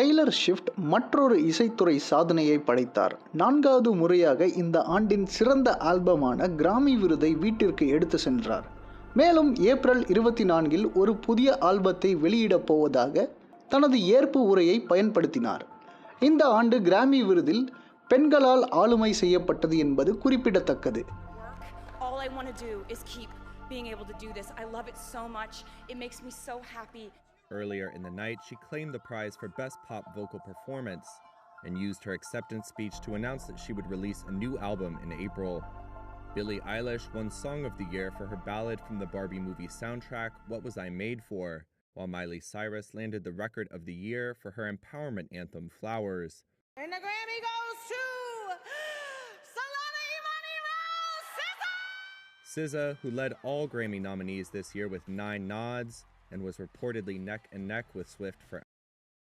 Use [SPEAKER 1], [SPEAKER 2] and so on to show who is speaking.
[SPEAKER 1] Taylor Swift மற்றொரு இசைத்துறை சாதனையை படைத்தார். 4வது முறையாக இந்த ஆண்டின் சிறந்த ஆல்பமான கிராமி விருதை வீட்டிற்கு எடுத்து சென்றார். மேலும் ஏப்ரல் 24இல் ஒரு புதிய ஆல்பத்தை வெளியிடப் போவதாக தனது ஏற்பு உரையை பயன்படுத்தினார். இந்த ஆண்டு கிராமி விருதில் பெண்களால் ஆளுமை செய்யப்பட்டது என்பது குறிப்பிடத்தக்கது.
[SPEAKER 2] All I want to do is keep being able to do this. I love it so much. It makes me so happy.
[SPEAKER 3] Earlier in the night, she claimed the prize for Best Pop Vocal Performance and used her acceptance speech to announce that she would release a new album in April. Billie Eilish won Song of the Year for her ballad from the Barbie movie soundtrack, What Was I Made For?, while Miley Cyrus landed the Record of the Year for her empowerment anthem, Flowers.
[SPEAKER 2] And the Grammy goes to Solana Imani Rose SZA!
[SPEAKER 3] SZA, who led all Grammy nominees this year with 9 nods and was reportedly neck and neck with Swift for